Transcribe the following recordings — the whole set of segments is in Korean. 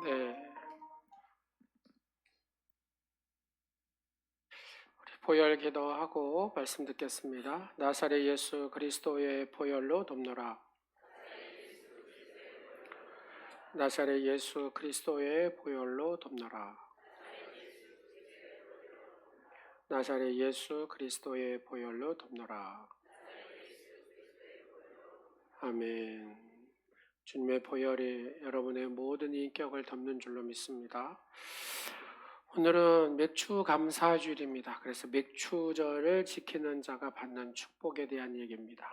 네, 보혈 기도하고 말씀 듣겠습니다. 나사렛 예수 그리스도의 보혈로 돕노라. 나사렛 예수 그리스도의 보혈로 돕노라. 나사렛 예수 그리스도의 보혈로 돕노라. 아멘. 주님의 보혈이 여러분의 모든 인격을 덮는 줄로 믿습니다. 오늘은 맥주 감사주일입니다. 그래서 맥주절을 지키는 자가 받는 축복에 대한 얘기입니다.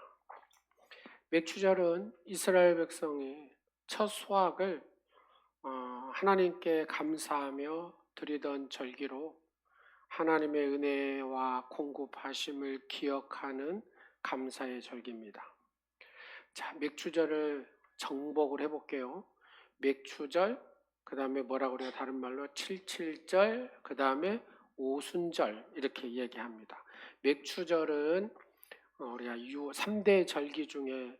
맥주절은 이스라엘 백성이 첫 수확을 하나님께 감사하며 드리던 절기로 하나님의 은혜와 공급하심을 기억하는 감사의 절기입니다. 자, 맥주절을 정복을 해볼게요. 맥주절, 그 다음에 뭐라고 그래요? 다른 말로 칠칠절, 그 다음에 오순절 이렇게 얘기합니다. 맥주절은 우리가 3대 절기 중에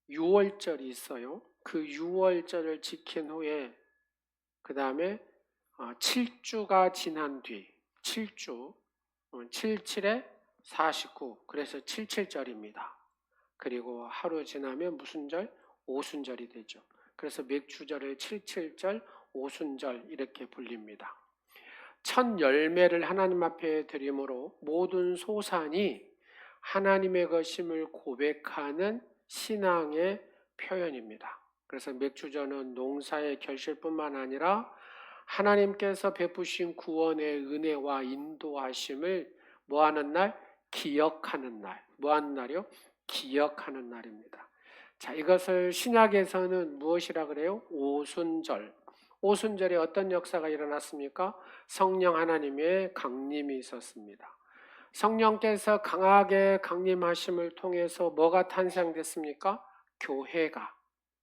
6월절이 있어요. 그 6월절을 지킨 후에 그 다음에 7주가 지난 뒤 7주 77에 49 그래서 77절입니다. 그리고 하루 지나면 무슨 절? 오순절이 되죠. 그래서 맥주절을 77절, 오순절 이렇게 불립니다. 첫 열매를 하나님 앞에 드림으로 모든 소산이 하나님의 것임을 고백하는 신앙의 표현입니다. 그래서 맥주절은 농사의 결실뿐만 아니라 하나님께서 베푸신 구원의 은혜와 인도하심을 뭐하는 날? 기억하는 날. 뭐하는 날이요? 기억하는 날입니다. 자, 이것을 신약에서는 무엇이라 그래요? 오순절. 오순절에 어떤 역사가 일어났습니까? 성령 하나님의 강림이 있었습니다. 성령께서 강하게 강림하심을 통해서 뭐가 탄생됐습니까? 교회가.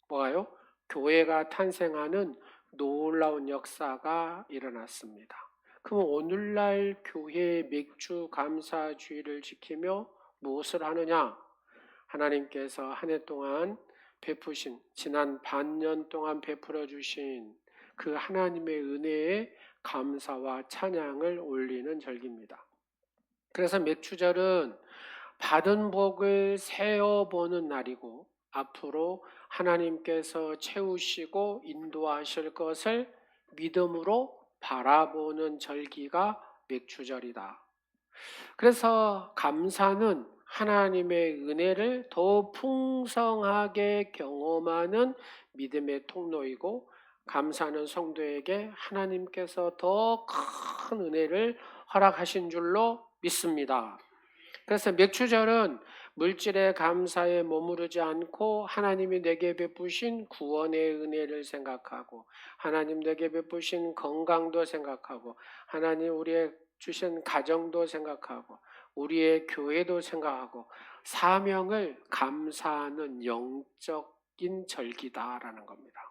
뭐가요? 교회가 탄생하는 놀라운 역사가 일어났습니다. 그럼 오늘날 교회의 맥주 감사주의를 지키며 무엇을 하느냐? 하나님께서 한 해 동안 베푸신, 지난 반년 동안 베풀어 주신 그 하나님의 은혜에 감사와 찬양을 올리는 절기입니다. 그래서 맥주절은 받은 복을 세어보는 날이고 앞으로 하나님께서 채우시고 인도하실 것을 믿음으로 바라보는 절기가 맥주절이다. 그래서 감사는 하나님의 은혜를 더 풍성하게 경험하는 믿음의 통로이고 감사는 성도에게 하나님께서 더 큰 은혜를 허락하신 줄로 믿습니다. 그래서 맥주절은 물질의 감사에 머무르지 않고 하나님이 내게 베푸신 구원의 은혜를 생각하고 하나님 내게 베푸신 건강도 생각하고 하나님 우리의 주신 가정도 생각하고 우리의 교회도 생각하고 사명을 감사하는 영적인 절기다라는 겁니다.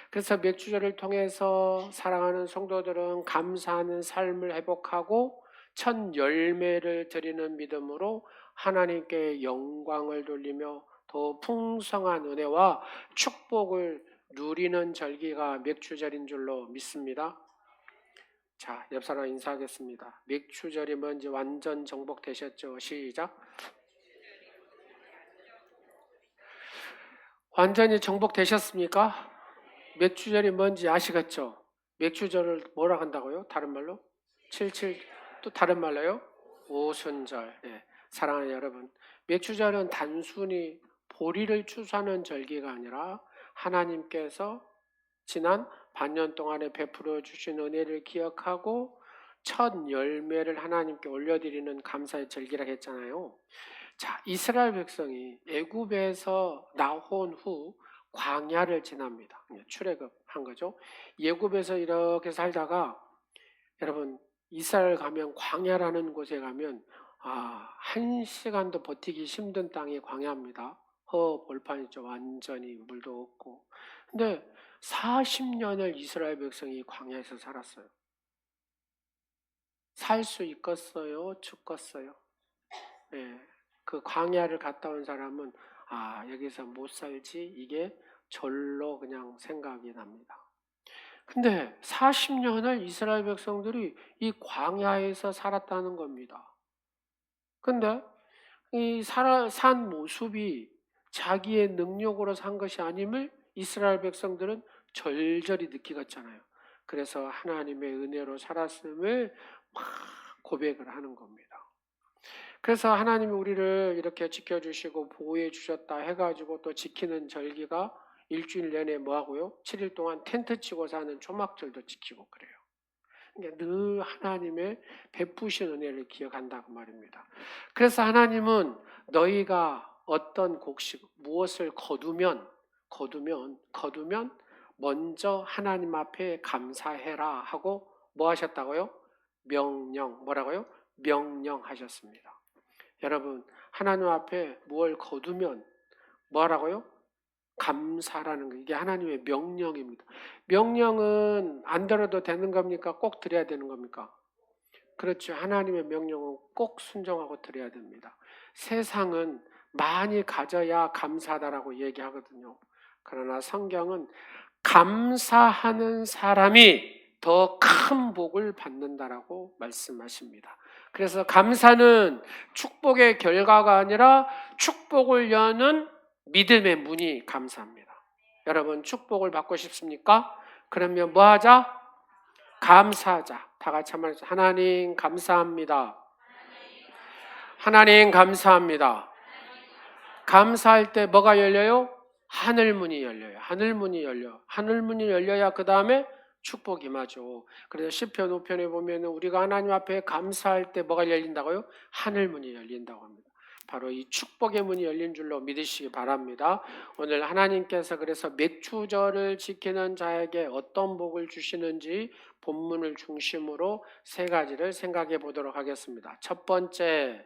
그래서 맥주절을 통해서 사랑하는 성도들은 감사하는 삶을 회복하고 첫 열매를 드리는 믿음으로 하나님께 영광을 돌리며 더 풍성한 은혜와 축복을 누리는 절기가 맥주절인 줄로 믿습니다. 자, 옆 사람 인사하겠습니다. 맥주절이 뭔지 완전 정복되셨죠? 시작. 완전히 정복되셨습니까? 맥주절이 뭔지 아시겠죠? 맥주절을 뭐라 한다고요? 다른 말로? 77, 또 다른 말로요? 오순절. 예, 사랑하는 여러분, 맥주절은 단순히 보리를 추수하는 절기가 아니라 하나님께서 지난 반년 동안에 베풀어 주신 은혜를 기억하고 첫 열매를 하나님께 올려드리는 감사의 절기라고 했잖아요. 자, 이스라엘 백성이 애굽에서 나온 후 광야를 지납니다. 출애굽한 거죠. 애굽에서 이렇게 살다가 여러분 이스라엘 가면 광야라는 곳에 가면 1시간도 버티기 힘든 땅이 광야입니다. 벌판이죠. 완전히 물도 없고. 근데 40년을 이스라엘 백성이 광야에서 살았어요. 살 수 있겠어요? 죽겠어요? 예, 그 광야를 갔다 온 사람은 여기서 못 살지 이게 절로 그냥 생각이 납니다. 근데 40년을 이스라엘 백성들이 이 광야에서 살았다는 겁니다. 근데 이 산 모습이 자기의 능력으로 산 것이 아님을 이스라엘 백성들은 절절히 느끼겠잖아요. 그래서 하나님의 은혜로 살았음을 막 고백을 하는 겁니다. 그래서 하나님이 우리를 이렇게 지켜주시고 보호해 주셨다 해가지고 또 지키는 절기가 일주일 내내 뭐하고요? 7일 동안 텐트 치고 사는 초막절도 지키고 그래요. 그러니까 늘 하나님의 베푸신 은혜를 기억한다고 말입니다. 그래서 하나님은 너희가 어떤 곡식 무엇을 거두면 먼저 하나님 앞에 감사해라 하고 뭐 하셨다고요? 뭐라고요? 명령하셨습니다. 여러분, 하나님 앞에 무엇을 거두면 뭐 하라고요? 감사라는 거, 이게 하나님의 명령입니다. 명령은 안 들어도 되는 겁니까? 꼭 드려야 되는 겁니까? 그렇죠. 하나님의 명령은 꼭 순종하고 드려야 됩니다. 세상은 많이 가져야 감사하다라고 얘기하거든요. 그러나 성경은 감사하는 사람이 더 큰 복을 받는다라고 말씀하십니다. 그래서 감사는 축복의 결과가 아니라 축복을 여는 믿음의 문이 감사합니다. 여러분 축복을 받고 싶습니까? 그러면 뭐 하자? 감사하자. 다 같이 한번 해서 하나님 감사합니다. 하나님 감사합니다. 감사할 때 뭐가 열려요? 하늘문이 열려요. 하늘문이 열려. 하늘문이 열려야 그 다음에 축복이 임하죠. 그래서 시편 5편에 보면 우리가 하나님 앞에 감사할 때 뭐가 열린다고요? 하늘문이 열린다고 합니다. 바로 이 축복의 문이 열린 줄로 믿으시기 바랍니다. 오늘 하나님께서 그래서 맥추절을 지키는 자에게 어떤 복을 주시는지 본문을 중심으로 세 가지를 생각해 보도록 하겠습니다. 첫 번째,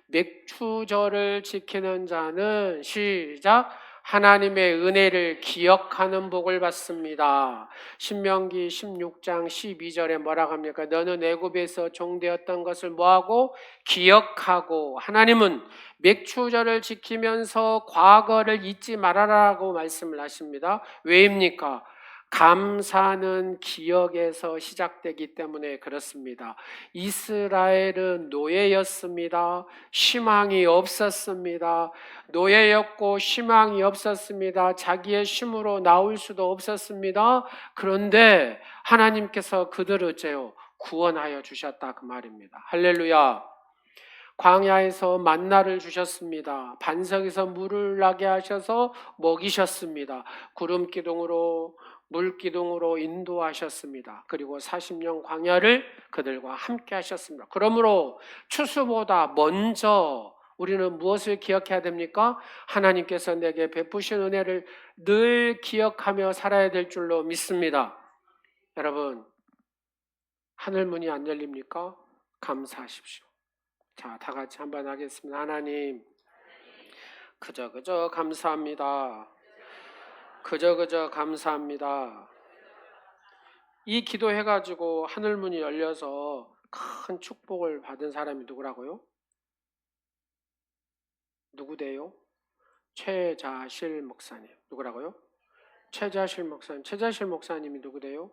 맥추절을 지키는 자는 시작 하나님의 은혜를 기억하는 복을 받습니다. 신명기 16장 12절에 뭐라고 합니까? 너는 애굽에서 종되었던 것을 뭐하고? 기억하고. 하나님은 맥추절을 지키면서 과거를 잊지 말아라라고 말씀을 하십니다. 왜입니까? 감사는 기억에서 시작되기 때문에 그렇습니다. 이스라엘은 노예였습니다. 희망이 없었습니다. 노예였고 희망이 없었습니다. 자기의 힘으로 나올 수도 없었습니다. 그런데 하나님께서 그들을 어째요? 구원하여 주셨다 그 말입니다. 할렐루야. 광야에서 만나를 주셨습니다. 반석에서 물을 나게 하셔서 먹이셨습니다. 구름 기둥으로 물 기둥으로 인도하셨습니다. 그리고 40년 광야를 그들과 함께 하셨습니다. 그러므로 추수보다 먼저 우리는 무엇을 기억해야 됩니까? 하나님께서 내게 베푸신 은혜를 늘 기억하며 살아야 될 줄로 믿습니다. 여러분, 하늘문이 안 열립니까? 감사하십시오. 자, 다 같이 한번 하겠습니다. 하나님, 그저 감사합니다. 그저 감사합니다. 이 기도해가지고 하늘문이 열려서 큰 축복을 받은 사람이 누구라고요? 누구대요? 최자실 목사님. 누구라고요? 최자실 목사님. 최자실 목사님이 누구대요?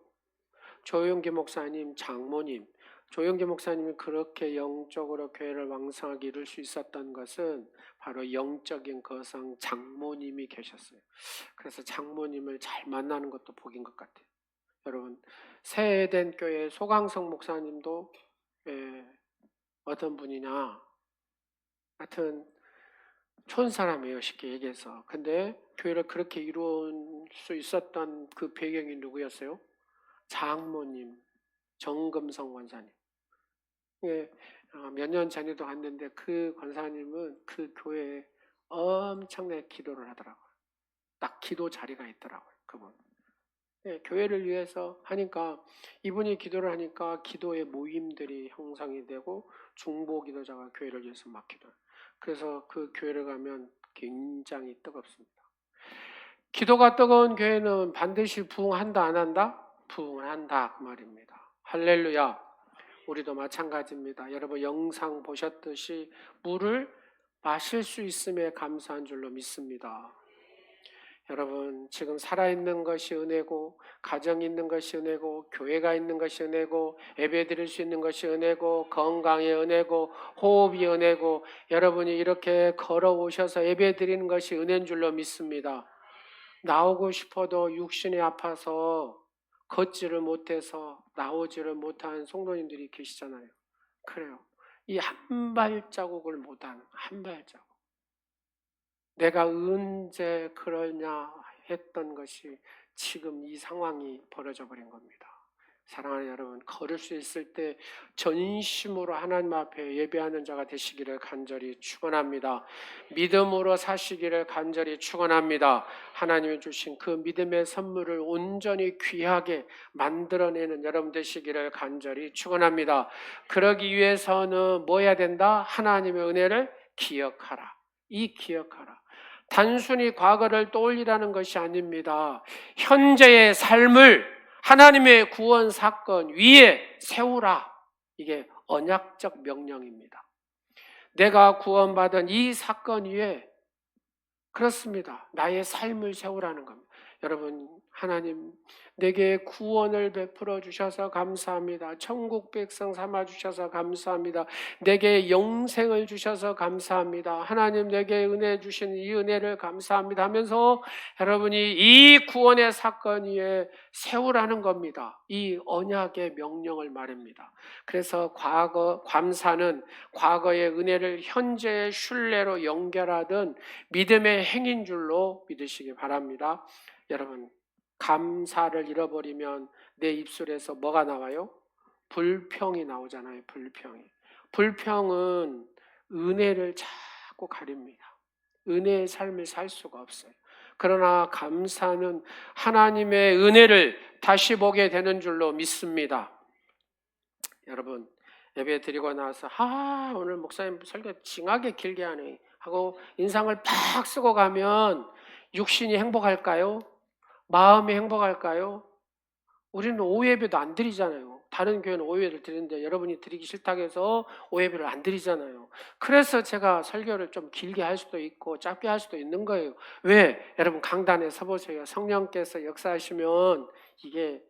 조용기 목사님 장모님. 조용기 목사님이 그렇게 영적으로 교회를 왕성하게 이룰 수 있었던 것은 바로 영적인 거성 장모님이 계셨어요. 그래서 장모님을 잘 만나는 것도 복인 것 같아요. 여러분, 새에덴 교회 소강성 목사님도 어떤 분이냐, 하여튼 좋은 사람이에요, 쉽게 얘기해서. 근데 교회를 그렇게 이룰 수 있었던 그 배경이 누구였어요? 장모님, 정금성 권사님. 몇 년 전에도 갔는데 그 권사님은 그 교회에 엄청나게 기도를 하더라고요. 딱 기도 자리가 있더라고요, 그분. 교회를 위해서 하니까 이분이 기도를 하니까 기도의 모임들이 형성이 되고 중보 기도자가 교회를 위해서 막 기도해요. 그래서 그 교회를 가면 굉장히 뜨겁습니다. 기도가 뜨거운 교회는 반드시 부흥한다 안 한다? 부흥한다 그 말입니다. 할렐루야. 우리도 마찬가지입니다. 여러분 영상 보셨듯이 물을 마실 수 있음에 감사한 줄로 믿습니다. 여러분, 지금 살아있는 것이 은혜고, 가정이 있는 것이 은혜고, 교회가 있는 것이 은혜고, 예배 드릴 수 있는 것이 은혜고, 건강의 은혜고, 호흡이 은혜고, 여러분이 이렇게 걸어오셔서 예배 드리는 것이 은혜인 줄로 믿습니다. 나오고 싶어도 육신이 아파서 걷지를 못해서 나오지를 못한 성도님들이 계시잖아요. 그래요. 이 한 발자국을 못하는, 한 발자국. 내가 언제 그러냐 했던 것이 지금 이 상황이 벌어져 버린 겁니다. 사랑하는 여러분, 걸을 수 있을 때 전심으로 하나님 앞에 예배하는 자가 되시기를 간절히 축원합니다. 믿음으로 사시기를 간절히 축원합니다. 하나님이 주신 그 믿음의 선물을 온전히 귀하게 만들어내는 여러분 되시기를 간절히 축원합니다. 그러기 위해서는 뭐 해야 된다? 하나님의 은혜를 기억하라. 이 기억하라. 단순히 과거를 떠올리라는 것이 아닙니다. 현재의 삶을 하나님의 구원 사건 위에 세우라. 이게 언약적 명령입니다. 내가 구원받은 이 사건 위에 그렇습니다. 나의 삶을 세우라는 겁니다. 여러분, 하나님 내게 구원을 베풀어 주셔서 감사합니다. 천국 백성 삼아 주셔서 감사합니다. 내게 영생을 주셔서 감사합니다. 하나님 내게 은혜 주신 이 은혜를 감사합니다 하면서 여러분이 이 구원의 사건 위에 세우라는 겁니다. 이 언약의 명령을 말입니다. 그래서 감사는 과거의 은혜를 현재의 신뢰로 연결하던 믿음의 행인 줄로 믿으시기 바랍니다. 여러분, 감사를 잃어버리면 내 입술에서 뭐가 나와요? 불평이 나오잖아요. 불평은 은혜를 자꾸 가립니다. 은혜의 삶을 살 수가 없어요. 그러나 감사는 하나님의 은혜를 다시 보게 되는 줄로 믿습니다. 여러분, 예배 드리고 나서 오늘 목사님 설교 징하게 길게 하네 하고 인상을 팍 쓰고 가면 육신이 행복할까요? 마음이 행복할까요? 우리는 오예배도 안 드리잖아요. 다른 교회는 오예배를 드리는데 여러분이 드리기 싫다고 해서 오예배를 안 드리잖아요. 그래서 제가 설교를 좀 길게 할 수도 있고 짧게 할 수도 있는 거예요. 왜? 여러분 강단에 서보세요. 성령께서 역사하시면 이게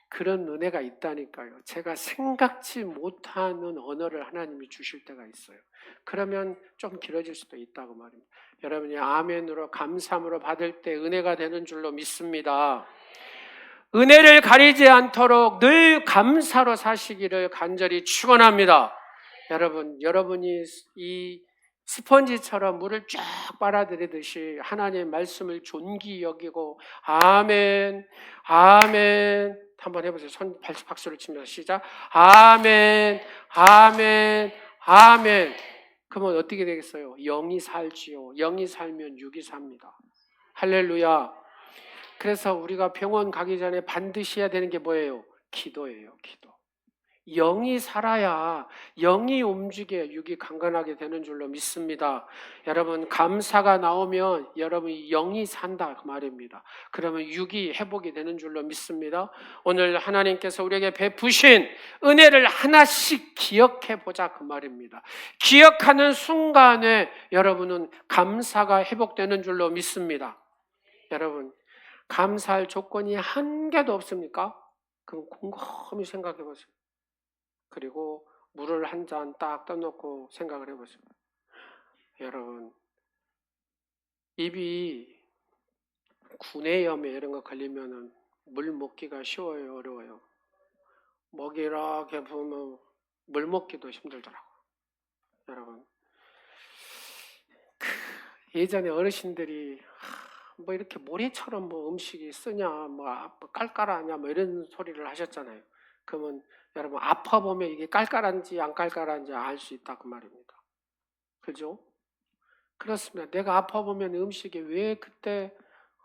그런 은혜가 있다니까요. 제가 생각지 못하는 언어를 하나님이 주실 때가 있어요. 그러면 좀 길어질 수도 있다고 말입니다. 여러분이 아멘으로 감사함으로 받을 때 은혜가 되는 줄로 믿습니다. 은혜를 가리지 않도록 늘 감사로 사시기를 간절히 축원합니다. 여러분이 이 스펀지처럼 물을 쫙 빨아들이듯이 하나님의 말씀을 존귀 여기고 아멘, 아멘 한번 해보세요. 박수를 치면서 시작. 아멘, 아멘, 아멘. 그러면 어떻게 되겠어요? 영이 살지요. 영이 살면 육이 삽니다. 할렐루야. 그래서 우리가 병원 가기 전에 반드시 해야 되는 게 뭐예요? 기도예요. 기도. 영이 살아야 영이 움직여야 육이 강건하게 되는 줄로 믿습니다. 여러분 감사가 나오면 여러분이 영이 산다 그 말입니다. 그러면 육이 회복이 되는 줄로 믿습니다. 오늘 하나님께서 우리에게 베푸신 은혜를 하나씩 기억해 보자 그 말입니다. 기억하는 순간에 여러분은 감사가 회복되는 줄로 믿습니다. 여러분 감사할 조건이 한 개도 없습니까? 그럼 곰곰이 생각해 보세요. 그리고 물을 한 잔 딱 떠놓고 생각을 해보세요. 여러분, 입이 구내염에 이런 거 걸리면은 물 먹기가 쉬워요, 어려워요? 목이 이렇게 부으면 물 먹기도 힘들더라고요. 여러분, 예전에 어르신들이 뭐 이렇게 모래처럼 뭐 음식이 쓰냐, 뭐 깔깔하냐, 뭐 이런 소리를 하셨잖아요. 그러면 여러분 아파 보면 이게 깔깔한지 안 깔깔한지 알 수 있다 그 말입니다. 그죠? 그렇습니다. 내가 아파 보면 음식이 왜 그때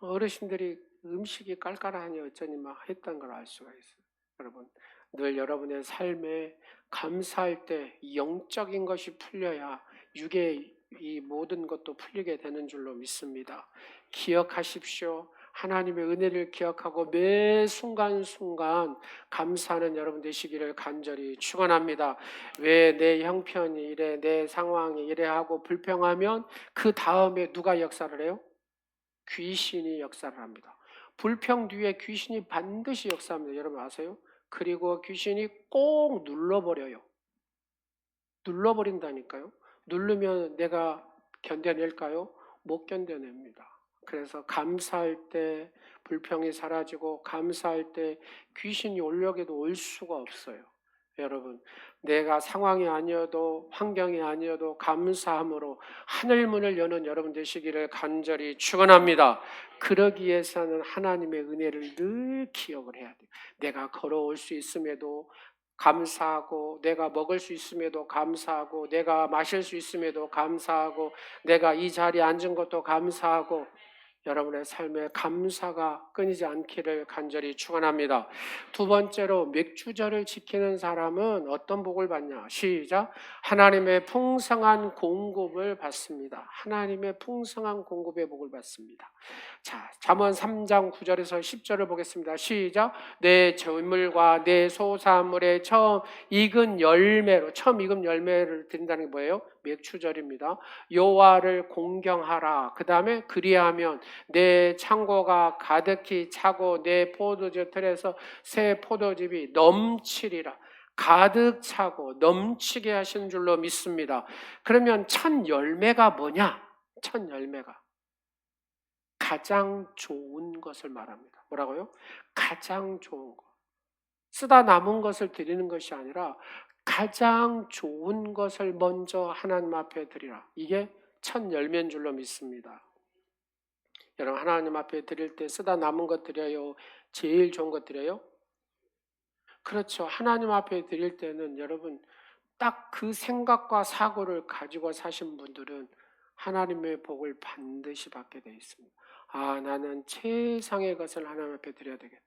어르신들이 음식이 깔깔하니 어쩌니 막 했던 걸 알 수가 있어요. 여러분 늘 여러분의 삶에 감사할 때 영적인 것이 풀려야 육의 이 모든 것도 풀리게 되는 줄로 믿습니다. 기억하십시오. 하나님의 은혜를 기억하고 매 순간순간 감사하는 여러분 되시기를 간절히 축원합니다. 왜 내 형편이 이래 내 상황이 이래 하고 불평하면 그 다음에 누가 역사를 해요? 귀신이 역사를 합니다. 불평 뒤에 귀신이 반드시 역사합니다. 여러분 아세요? 그리고 귀신이 꼭 눌러버려요. 눌러버린다니까요. 누르면 내가 견뎌낼까요? 못 견뎌냅니다. 그래서 감사할 때 불평이 사라지고 감사할 때 귀신이 오려고도 올 수가 없어요. 여러분, 내가 상황이 아니어도 환경이 아니어도 감사함으로 하늘 문을 여는 여러분 되시기를 간절히 축원합니다. 그러기 위해서는 하나님의 은혜를 늘 기억을 해야 돼요. 내가 걸어올 수 있음에도 감사하고, 내가 먹을 수 있음에도 감사하고, 내가 마실 수 있음에도 감사하고, 내가 이 자리에 앉은 것도 감사하고, 여러분의 삶에 감사가 끊이지 않기를 간절히 축원합니다. 두 번째로 맥주절을 지키는 사람은 어떤 복을 받냐? 시작. 하나님의 풍성한 공급을 받습니다. 하나님의 풍성한 공급의 복을 받습니다. 자, 잠언 3장 9절에서 10절을 보겠습니다. 시작. 내 재물과 내 소산물의 처음 익은 열매를 드린다는 게 뭐예요? 맥주절입니다. 여호와를 공경하라. 그 다음에 그리하면 내 창고가 가득히 차고 내 포도주 틀에서 새 포도즙이 넘치리라. 가득 차고 넘치게 하신 줄로 믿습니다. 그러면 첫 열매가 뭐냐? 첫 열매가 가장 좋은 것을 말합니다. 뭐라고요? 가장 좋은 것. 쓰다 남은 것을 드리는 것이 아니라 가장 좋은 것을 먼저 하나님 앞에 드리라. 이게 첫 열매인 줄로 믿습니다. 여러분, 하나님 앞에 드릴 때 쓰다 남은 것 드려요? 제일 좋은 것 드려요? 그렇죠. 하나님 앞에 드릴 때는 여러분 딱 그 생각과 사고를 가지고 사신 분들은 하나님의 복을 반드시 받게 되어 있습니다. 아, 나는 최상의 것을 하나님 앞에 드려야 되겠다.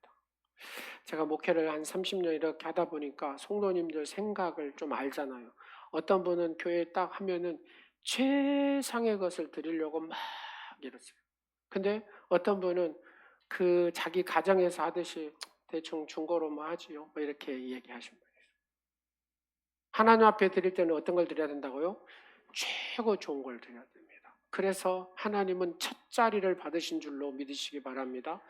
제가 목회를 한 30년 이렇게 하다 보니까 성도님들 생각을 좀 알잖아요. 어떤 분은 교회에 딱 하면은 최상의 것을 드리려고 막 이러세요. 근데 어떤 분은 그 자기 가정에서 하듯이 대충 중고로 뭐 하지요. 뭐 이렇게 얘기하십니다. 하나님 앞에 드릴 때는 어떤 걸 드려야 된다고요? 최고 좋은 걸 드려야 됩니다. 그래서 하나님은 첫 자리를 받으신 줄로 믿으시기 바랍니다.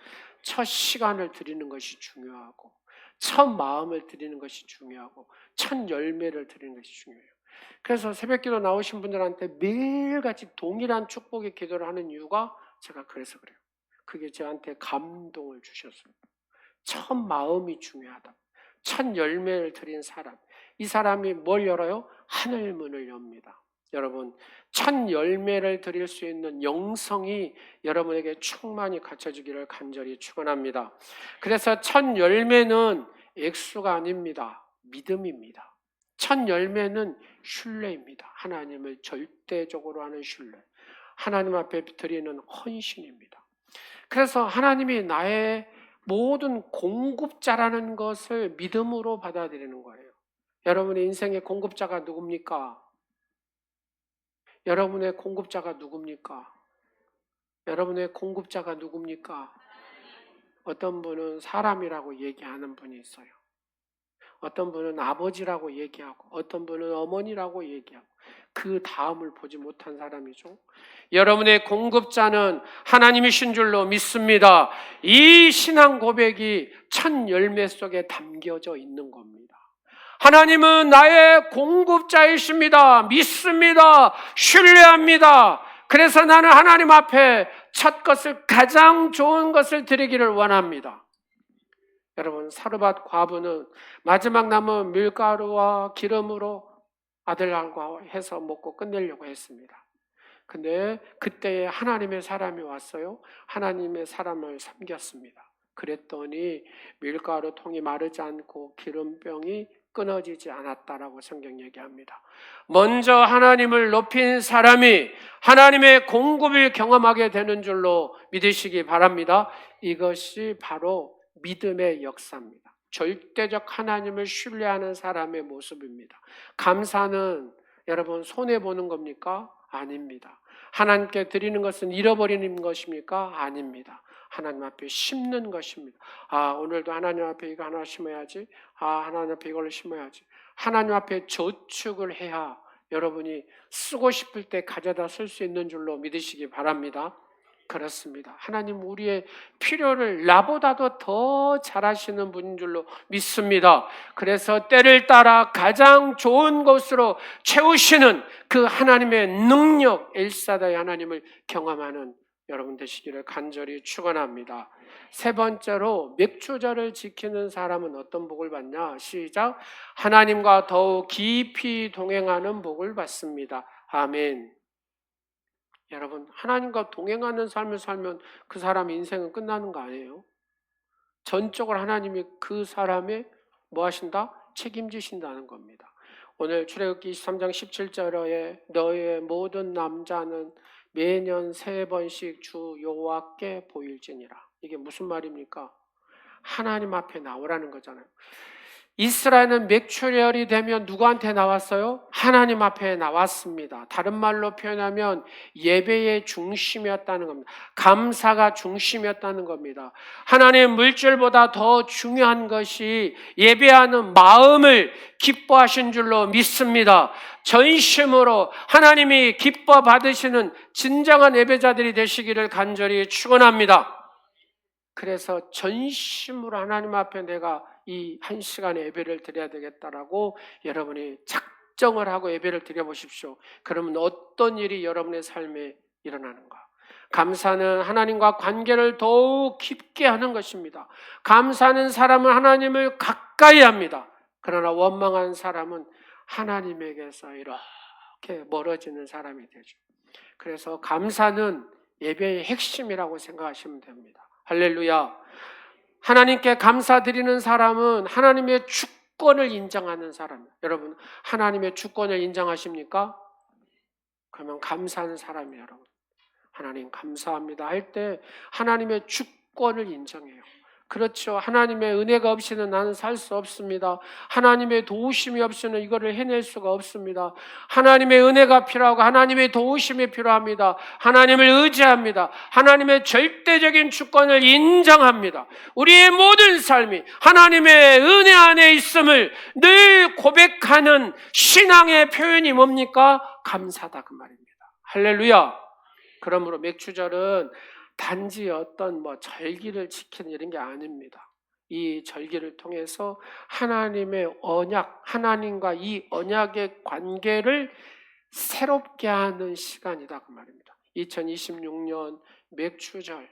첫 시간을 드리는 것이 중요하고, 첫 마음을 드리는 것이 중요하고, 첫 열매를 드리는 것이 중요해요. 그래서 새벽기도 나오신 분들한테 매일같이 동일한 축복의 기도를 하는 이유가 제가 그래서 그래요. 그게 저한테 감동을 주셨어요. 첫 마음이 중요하다. 첫 열매를 드린 사람. 이 사람이 뭘 열어요? 하늘 문을 엽니다. 여러분, 첫 열매를 드릴 수 있는 영성이 여러분에게 충만히 갖춰지기를 간절히 축원합니다. 그래서 첫 열매는 액수가 아닙니다. 믿음입니다. 첫 열매는 신뢰입니다. 하나님을 절대적으로 하는 신뢰. 하나님 앞에 드리는 헌신입니다. 그래서 하나님이 나의 모든 공급자라는 것을 믿음으로 받아들이는 거예요. 여러분의 인생의 공급자가 누굽니까? 여러분의 공급자가 누굽니까? 여러분의 공급자가 누굽니까? 어떤 분은 사람이라고 얘기하는 분이 있어요. 어떤 분은 아버지라고 얘기하고, 어떤 분은 어머니라고 얘기하고, 그 다음을 보지 못한 사람이죠. 여러분의 공급자는 하나님이신 줄로 믿습니다. 이 신앙 고백이 첫 열매 속에 담겨져 있는 겁니다. 하나님은 나의 공급자이십니다. 믿습니다. 신뢰합니다. 그래서 나는 하나님 앞에 첫 것을, 가장 좋은 것을 드리기를 원합니다. 여러분, 사르밧 과부는 마지막 남은 밀가루와 기름으로 아들과 해서 먹고 끝내려고 했습니다. 근데 그때에 하나님의 사람이 왔어요. 하나님의 사람을 섬겼습니다. 그랬더니 밀가루 통이 마르지 않고 기름병이 끊어지지 않았다라고 성경 얘기합니다. 먼저 하나님을 높인 사람이 하나님의 공급을 경험하게 되는 줄로 믿으시기 바랍니다. 이것이 바로 믿음의 역사입니다. 절대적 하나님을 신뢰하는 사람의 모습입니다. 감사는 여러분 손해보는 겁니까? 아닙니다. 하나님께 드리는 것은 잃어버리는 것입니까? 아닙니다. 하나님 앞에 심는 것입니다. 아, 오늘도 하나님 앞에 이거 하나 심어야지. 아, 하나님 앞에 이걸 심어야지. 하나님 앞에 저축을 해야 여러분이 쓰고 싶을 때 가져다 쓸 수 있는 줄로 믿으시기 바랍니다. 그렇습니다. 하나님 우리의 필요를 나보다도 더 잘하시는 분인 줄로 믿습니다. 그래서 때를 따라 가장 좋은 곳으로 채우시는 그 하나님의 능력, 엘사다의 하나님을 경험하는 여러분 되시기를 간절히 축원합니다. 세 번째로 맥추절을 지키는 사람은 어떤 복을 받냐? 시작. 하나님과 더욱 깊이 동행하는 복을 받습니다. 아멘. 여러분, 하나님과 동행하는 삶을 살면 그 사람의 인생은 끝나는 거 아니에요? 전적으로 하나님이 그 사람의 뭐 하신다? 책임지신다는 겁니다. 오늘 출애굽기 23장 17절에 너의 모든 남자는 매년 3번씩 주 여호와께 보일지니라. 이게 무슨 말입니까? 하나님 앞에 나오라는 거잖아요. 이스라엘은 맥추리얼이 되면 누구한테 나왔어요? 하나님 앞에 나왔습니다. 다른 말로 표현하면 예배의 중심이었다는 겁니다. 감사가 중심이었다는 겁니다. 하나님의 물질보다 더 중요한 것이 예배하는 마음을 기뻐하신 줄로 믿습니다. 전심으로 하나님이 기뻐 받으시는 진정한 예배자들이 되시기를 간절히 축원합니다. 그래서 전심으로 하나님 앞에 내가 이 1시간의 예배를 드려야 되겠다라고 여러분이 작정을 하고 예배를 드려보십시오. 그러면 어떤 일이 여러분의 삶에 일어나는가? 감사는 하나님과 관계를 더욱 깊게 하는 것입니다. 감사하는 사람은 하나님을 가까이 합니다. 그러나 원망한 사람은 하나님에게서 이렇게 멀어지는 사람이 되죠. 그래서 감사는 예배의 핵심이라고 생각하시면 됩니다. 할렐루야. 하나님께 감사드리는 사람은 하나님의 주권을 인정하는 사람이에요. 여러분, 하나님의 주권을 인정하십니까? 그러면 감사하는 사람이에요, 여러분. 하나님 감사합니다 할 때 하나님의 주권을 인정해요. 그렇죠. 하나님의 은혜가 없이는 나는 살 수 없습니다. 하나님의 도우심이 없이는 이거를 해낼 수가 없습니다. 하나님의 은혜가 필요하고 하나님의 도우심이 필요합니다. 하나님을 의지합니다. 하나님의 절대적인 주권을 인정합니다. 우리의 모든 삶이 하나님의 은혜 안에 있음을 늘 고백하는 신앙의 표현이 뭡니까? 감사다 그 말입니다. 할렐루야. 그러므로 맥추절은 단지 어떤 절기를 지키는 이런 게 아닙니다. 이 절기를 통해서 하나님의 언약, 하나님과 이 언약의 관계를 새롭게 하는 시간이다 그 말입니다. 2026년 맥추절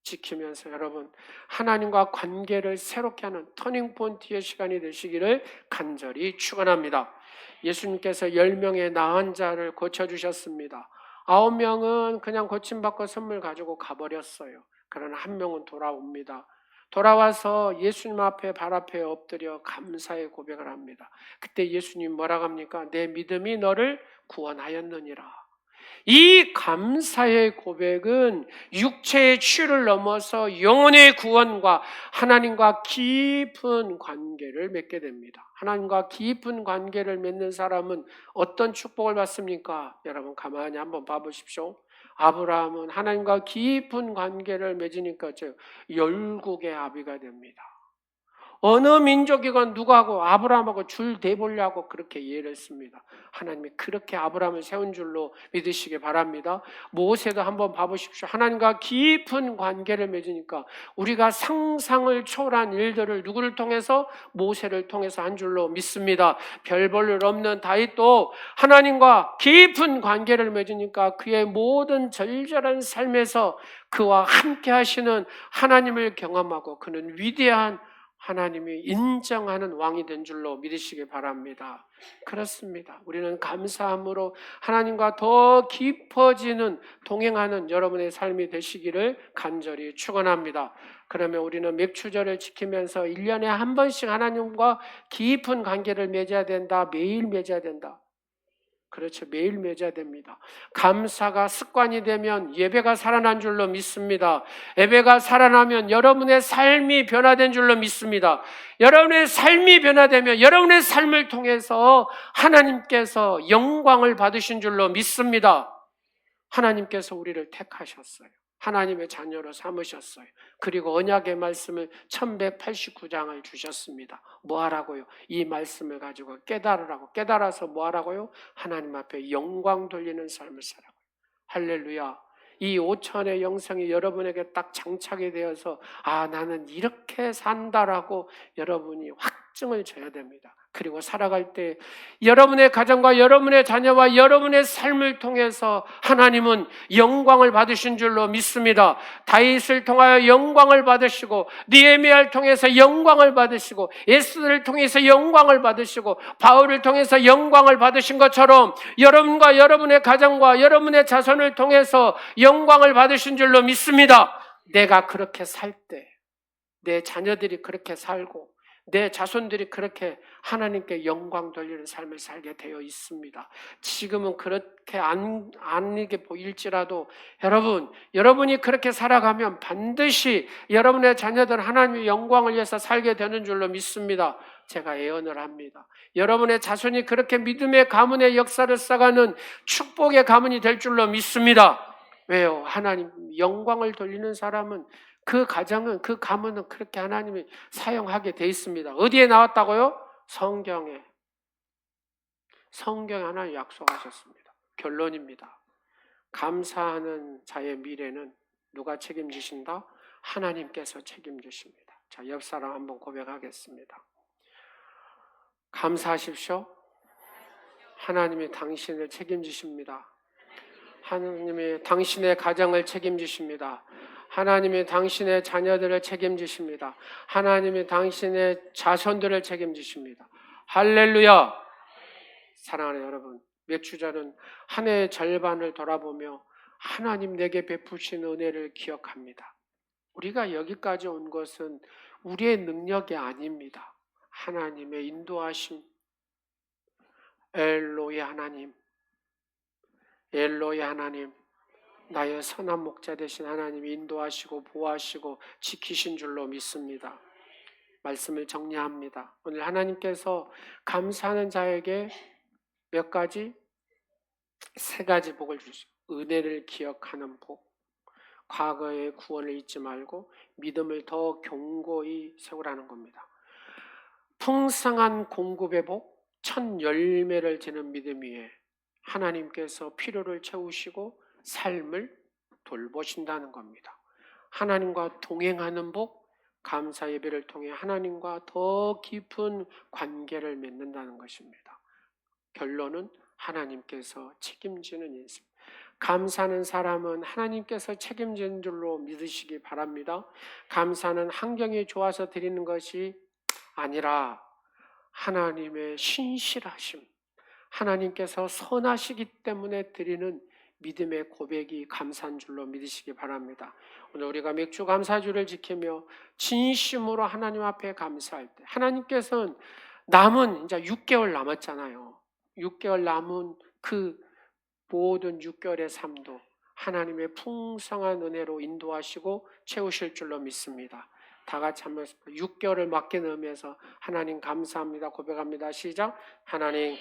지키면서 여러분 하나님과 관계를 새롭게 하는 터닝포인트의 시간이 되시기를 간절히 축원합니다. 예수님께서 10명의 나은 자를 고쳐주셨습니다. 9명은 그냥 고침받고 선물 가지고 가버렸어요. 그러나 1명은 돌아옵니다. 돌아와서 예수님 앞에 발 앞에 엎드려 감사의 고백을 합니다. 그때 예수님 뭐라고 합니까? 내 믿음이 너를 구원하였느니라. 이 감사의 고백은 육체의 치유를 넘어서 영혼의 구원과 하나님과 깊은 관계를 맺게 됩니다. 하나님과 깊은 관계를 맺는 사람은 어떤 축복을 받습니까? 여러분 가만히 한번 봐보십시오. 아브라함은 하나님과 깊은 관계를 맺으니까 열국의 아비가 됩니다. 어느 민족이건 누구하고 아브라함하고 줄 대보려고 그렇게 이해를 했습니다. 하나님이 그렇게 아브라함을 세운 줄로 믿으시기 바랍니다. 모세도 한번 봐보십시오. 하나님과 깊은 관계를 맺으니까 우리가 상상을 초월한 일들을 누구를 통해서? 모세를 통해서 한 줄로 믿습니다. 별 볼 일 없는 다윗도 하나님과 깊은 관계를 맺으니까 그의 모든 절절한 삶에서 그와 함께 하시는 하나님을 경험하고 그는 위대한 하나님이 인정하는 왕이 된 줄로 믿으시기 바랍니다. 그렇습니다. 우리는 감사함으로 하나님과 더 깊어지는 동행하는 여러분의 삶이 되시기를 간절히 축원합니다. 그러면 우리는 맥추절을 지키면서 1년에 한 번씩 하나님과 깊은 관계를 맺어야 된다. 매일 맺어야 된다. 그렇죠. 매일 맺어야 됩니다. 감사가 습관이 되면 예배가 살아난 줄로 믿습니다. 예배가 살아나면 여러분의 삶이 변화된 줄로 믿습니다. 여러분의 삶이 변화되면 여러분의 삶을 통해서 하나님께서 영광을 받으신 줄로 믿습니다. 하나님께서 우리를 택하셨어요. 하나님의 자녀로 삼으셨어요. 그리고 언약의 말씀을 1189장을 주셨습니다. 뭐 하라고요? 이 말씀을 가지고 깨달으라고. 깨달아서 뭐 하라고요? 하나님 앞에 영광 돌리는 삶을 살라고요. 할렐루야. 이 5천의 영성이 여러분에게 딱 장착이 되어서 나는 이렇게 산다라고 여러분이 확증을 줘야 됩니다. 그리고 살아갈 때 여러분의 가정과 여러분의 자녀와 여러분의 삶을 통해서 하나님은 영광을 받으신 줄로 믿습니다. 다윗을 통하여 영광을 받으시고 느헤미야를 통해서 영광을 받으시고 에스더를 통해서 영광을 받으시고 바울을 통해서 영광을 받으신 것처럼 여러분과 여러분의 가정과 여러분의 자손을 통해서 영광을 받으신 줄로 믿습니다. 내가 그렇게 살 때, 내 자녀들이 그렇게 살고 내 자손들이 그렇게 하나님께 영광 돌리는 삶을 살게 되어 있습니다. 지금은 그렇게 아니게 보일지라도 여러분이 그렇게 살아가면 반드시 여러분의 자녀들 하나님의 영광을 위해서 살게 되는 줄로 믿습니다. 제가 예언을 합니다. 여러분의 자손이 그렇게 믿음의 가문의 역사를 쌓아가는 축복의 가문이 될 줄로 믿습니다. 왜요? 하나님 영광을 돌리는 사람은 그 가정은, 그 가문은 그렇게 하나님이 사용하게 돼 있습니다. 어디에 나왔다고요? 성경에 하나님 약속하셨습니다. 결론입니다. 감사하는 자의 미래는 누가 책임지신다? 하나님께서 책임지십니다. 자, 옆 사람 한번 고백하겠습니다. 감사하십시오. 하나님이 당신을 책임지십니다. 하나님이 당신의 가정을 책임지십니다. 하나님이 당신의 자녀들을 책임지십니다. 하나님이 당신의 자손들을 책임지십니다. 할렐루야! 사랑하는 여러분, 몇 주 전은 한 해의 절반을 돌아보며 하나님 내게 베푸신 은혜를 기억합니다. 우리가 여기까지 온 것은 우리의 능력이 아닙니다. 하나님의 인도하심, 엘로의 하나님, 나의 선한 목자 되신 하나님이 인도하시고 보호하시고 지키신 줄로 믿습니다. 말씀을 정리합니다. 오늘 하나님께서 감사하는 자에게 몇 가지? 3가지 복을 주시고 은혜를 기억하는 복, 과거의 구원을 잊지 말고 믿음을 더 견고히 세우라는 겁니다. 풍성한 공급의 복, 첫 열매를 지는 믿음 위에 하나님께서 필요를 채우시고 삶을 돌보신다는 겁니다. 하나님과 동행하는 복, 감사 예배를 통해 하나님과 더 깊은 관계를 맺는다는 것입니다. 결론은 하나님께서 책임지는 인생. 감사하는 사람은 하나님께서 책임지는 줄로 믿으시기 바랍니다. 감사는 환경이 좋아서 드리는 것이 아니라 하나님의 신실하심, 하나님께서 선하시기 때문에 드리는 믿음의 고백이 감사한 줄로 믿으시기 바랍니다. 오늘 우리가 맥주 감사주를 지키며 진심으로 하나님 앞에 감사할 때, 하나님께서는 남은 이제 6개월 남았잖아요. 6개월 남은 그 모든 6개월의 삶도 하나님의 풍성한 은혜로 인도하시고 채우실 줄로 믿습니다. 다 같이 한번 6개월을 맞게 넣으면서 하나님 감사합니다 고백합니다. 시작. 하나님,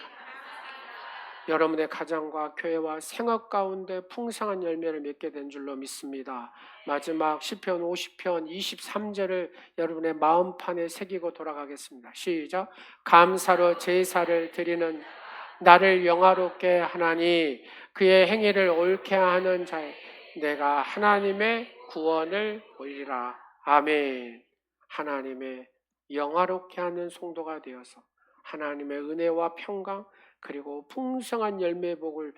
여러분의 가정과 교회와 생업 가운데 풍성한 열매를 맺게 된 줄로 믿습니다. 마지막 시편 50편 23절을 여러분의 마음판에 새기고 돌아가겠습니다. 시작. 감사로 제사를 드리는 나를 영화롭게 하나니 그의 행위를 옳게 하는 자에 내가 하나님의 구원을 보이리라. 아멘. 하나님의 영화롭게 하는 성도가 되어서 하나님의 은혜와 평강 그리고 풍성한 열매의 복을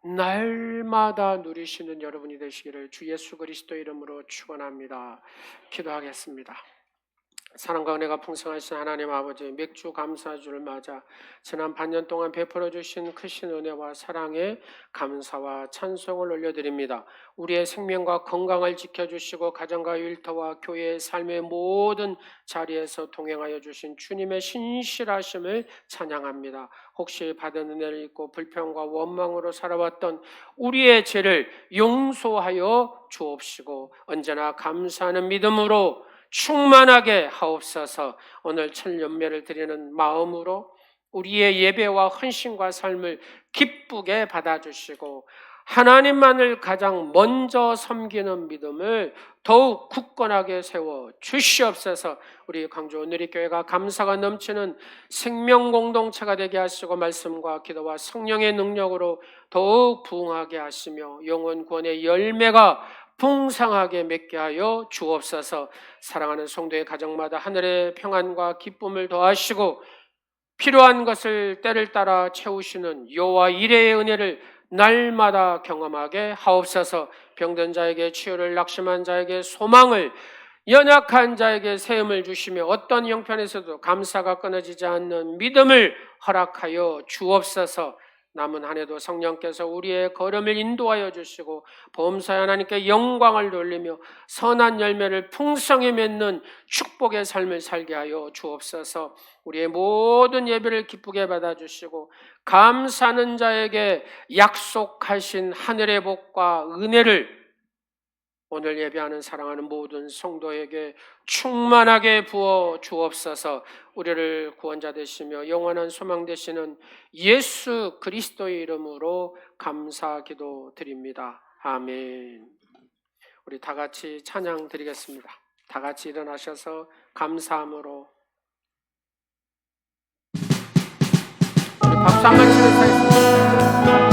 날마다 누리시는 여러분이 되시기를 주 예수 그리스도 이름으로 축원합니다. 기도하겠습니다. 사랑과 은혜가 풍성하신 하나님 아버지, 맥주 감사주를 맞아 지난 반년 동안 베풀어 주신 크신 은혜와 사랑에 감사와 찬송을 올려드립니다. 우리의 생명과 건강을 지켜주시고 가정과 일터와 교회의 삶의 모든 자리에서 동행하여 주신 주님의 신실하심을 찬양합니다. 혹시 받은 은혜를 잊고 불평과 원망으로 살아왔던 우리의 죄를 용서하여 주옵시고 언제나 감사하는 믿음으로 충만하게 하옵소서. 오늘 첫 열매를 드리는 마음으로 우리의 예배와 헌신과 삶을 기쁘게 받아주시고 하나님만을 가장 먼저 섬기는 믿음을 더욱 굳건하게 세워 주시옵소서. 우리 광주 누리교회가 감사가 넘치는 생명 공동체가 되게 하시고 말씀과 기도와 성령의 능력으로 더욱 부흥하게 하시며 영혼 구원의 열매가 풍성하게 맺게 하여 주옵소서. 사랑하는 성도의 가정마다 하늘의 평안과 기쁨을 더하시고 필요한 것을 때를 따라 채우시는 여호와 이레의 은혜를 날마다 경험하게 하옵소서. 병든 자에게 치유를, 낙심한 자에게 소망을, 연약한 자에게 세움을 주시며 어떤 형편에서도 감사가 끊어지지 않는 믿음을 허락하여 주옵소서. 남은 한 해도 성령께서 우리의 걸음을 인도하여 주시고 범사에 하나님께 영광을 돌리며 선한 열매를 풍성히 맺는 축복의 삶을 살게 하여 주옵소서. 우리의 모든 예배를 기쁘게 받아주시고 감사하는 자에게 약속하신 하늘의 복과 은혜를 오늘 예배하는 사랑하는 모든 성도에게 충만하게 부어 주옵소서. 우리를 구원자 되시며 영원한 소망 되시는 예수 그리스도의 이름으로 감사 기도 드립니다. 아멘. 우리 다 같이 찬양 드리겠습니다. 다 같이 일어나셔서 감사함으로 우리 박수 한번 치면서 하겠습니다.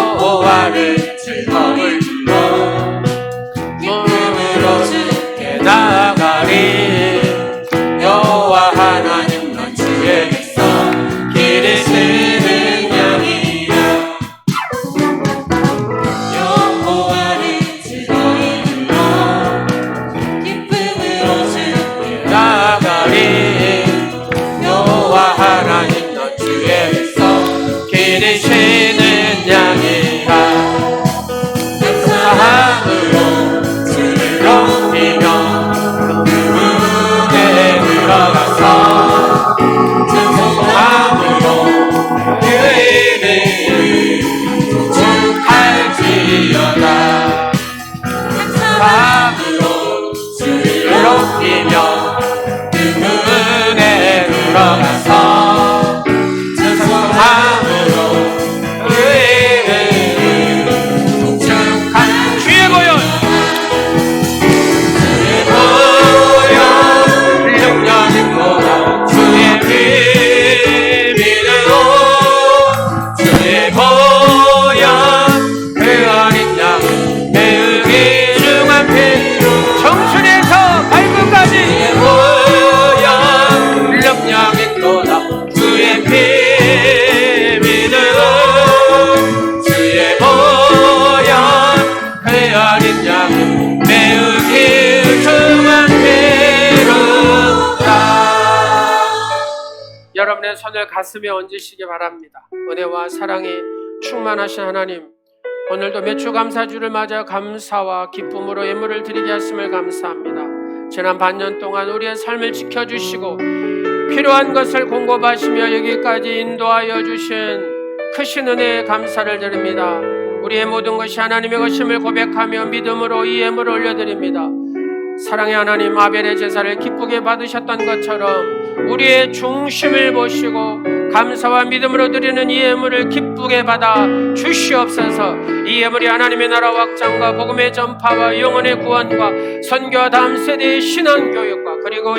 여호와를 즐거움을 주어 기쁨으로 주께 나가리. 여호와 하나님 넌 주의 백성 기르시는 양이여. 여호와를 즐거이 불러 기쁨으로 주께 나가리. 여호와 하나님 넌 주의 백성 기르시는 양이라. 감사함으로 주를 높이며 그분에 들어가서 찬송함으로 그 이름을 축할지어다. 감사함으로 주를 높이며 그분에 들어가서 찬송함으로 여러분의 손을 가슴에 얹으시기 바랍니다. 은혜와 사랑이 충만하신 하나님, 오늘도 매주 감사주를 맞아 감사와 기쁨으로 예물을 드리게 하심을 감사합니다. 지난 반년 동안 우리의 삶을 지켜주시고 필요한 것을 공급하시며 여기까지 인도하여 주신 크신 은혜에 감사를 드립니다. 우리의 모든 것이 하나님의 것임을 고백하며 믿음으로 이 예물을 올려드립니다. 사랑의 하나님, 아벨의 제사를 기쁘게 받으셨던 것처럼 우리의 중심을 보시고 감사와 믿음으로 드리는 이 예물을 기쁘게 받아 주시옵소서. 이 예물이 하나님의 나라 확장과 복음의 전파와 영혼의 구원과 선교와 다음 세대의 신앙교육과 그리고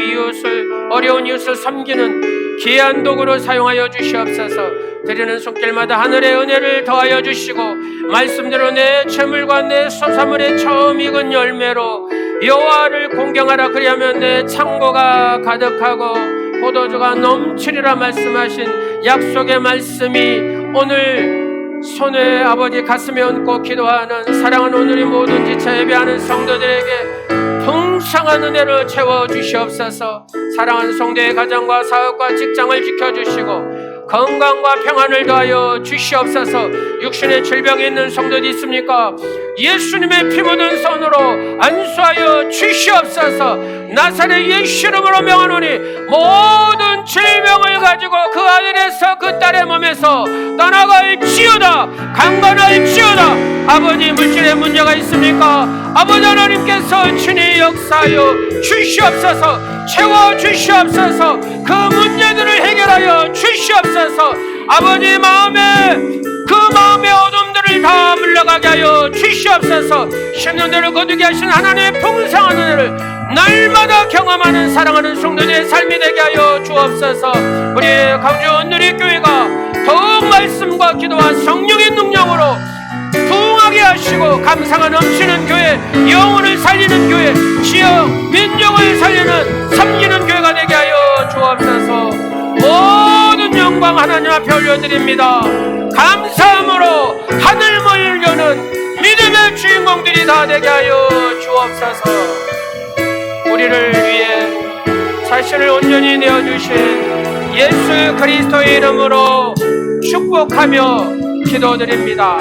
어려운 이웃을 섬기는 귀한 도구로 사용하여 주시옵소서. 드리는 손길마다 하늘의 은혜를 더하여 주시고 말씀대로 내 재물과 내 소사물의 처음 익은 열매로 여호와를 공경하라. 그리하면 내 창고가 가득하고 포도주가 넘치리라 말씀하신 약속의 말씀이 오늘 손에 아버지 가슴에 얹고 기도하는 사랑하는 오늘의 모든 지체 예배하는 성도들에게 풍성한 은혜로 채워주시옵소서. 사랑하는 성도의 가정과 사업과 직장을 지켜주시고 건강과 평안을 더하여 주시옵소서. 육신의 질병이 있는 성도들이 있습니까? 예수님의 피 묻은 손으로 안수하여 주시옵소서. 나사렛 예수 이름으로 명하노니 모든 질병을 가지고 그 아들에서 그 딸의 몸에서 떠나갈지어다. 강건할지어다. 아버지, 물질에 문제가 있습니까? 아버지 하나님께서 친히 역사하여 주시옵소서. 채워주시옵소서. 그 문제들을 해결하여 주시옵소서. 아버지, 그 마음의 어둠들을 다 물러가게 하여 주시옵소서. 심는 대로 거두게 하신 하나님의 풍성한 은혜를 날마다 경험하는 사랑하는 성도들의 삶이 되게 하여 주옵소서. 우리 광주 누리교회가 더욱 말씀과 기도와 성령의 능력으로 부흥하게 하시고 감사가 넘치는 교회, 영혼을 살리는 교회, 지역 민족을 살리는 섬기는 교회가 되게 하여 주옵소서. 모든 영광 하나님 앞에 올려드립니다. 감사함으로 하늘문을 여는 믿음의 주인공들이 다 되게 하여 주옵소서. 우리를 위해 자신을 온전히 내어주신 예수 그리스도의 이름으로 축복하며 기도드립니다.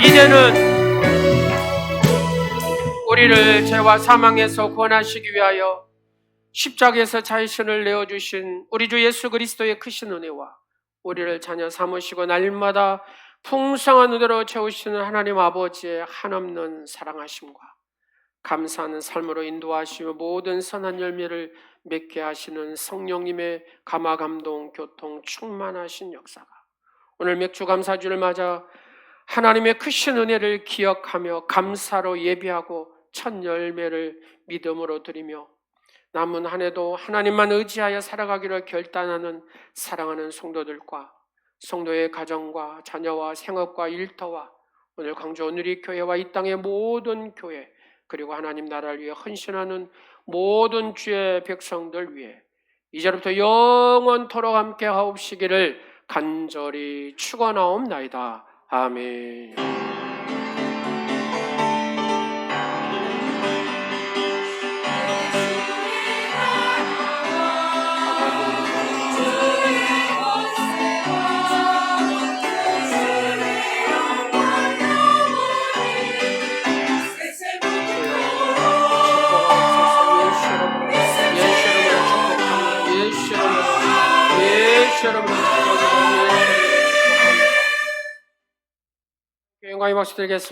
이제는 우리를 죄와 사망에서 구원하시기 위하여 십자가에서 자신을 내어주신 우리 주 예수 그리스도의 크신 은혜와 우리를 자녀 삼으시고 날마다 풍성한 은혜로 채우시는 하나님 아버지의 한없는 사랑하심과 감사하는 삶으로 인도하시며 모든 선한 열매를 맺게 하시는 성령님의 감화 감동 교통 충만하신 역사가 오늘 맥주 감사주를 맞아 하나님의 크신 은혜를 기억하며 감사로 예비하고 첫 열매를 믿음으로 드리며 남은 한 해도 하나님만 의지하여 살아가기를 결단하는 사랑하는 성도들과 성도의 가정과 자녀와 생업과 일터와 오늘 광주 누리교회와 이 땅의 모든 교회 그리고 하나님 나라를 위해 헌신하는 모든 주의 백성들 위해 이제부터 영원토록 함께 하옵시기를 간절히 축원하옵나이다. 아멘. 영광의 박수 드리겠습니다.